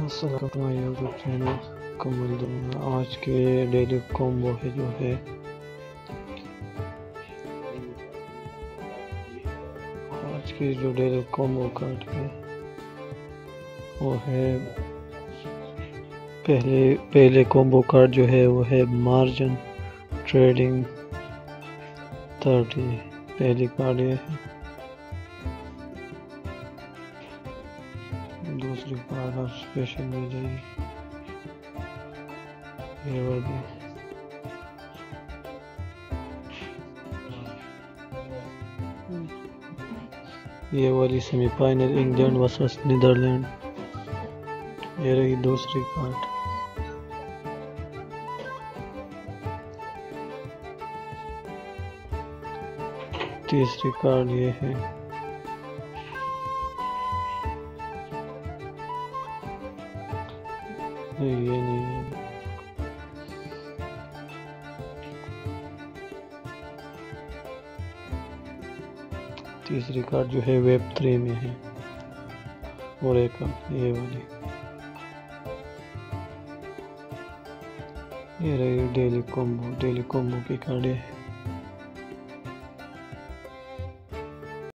हमारे YouTube channel कमल दूंगा। आज के डेली कॉम्बो है जो है आज की जो डेली कॉम्बो कार्ड है वो है पहले कॉम्बो कार्ड जो है वो है मार्जिन ट्रेडिंग 30। पहली कार्ड ये है। दूसरी कार्ड आप स्पेशल मिल जाएगी ये वाली। ये वाली सेमीफाइनल इंग्लैंड वर्सेस नीदरलैंड। ये रही दूसरी कार्ड। तीसरी कार्ड ये है। ये नहीं है। तीसरी कार्ड जो है वेब 3 में है। और एक ये वाली ये रही डेली कॉम्बो की कार्ड है।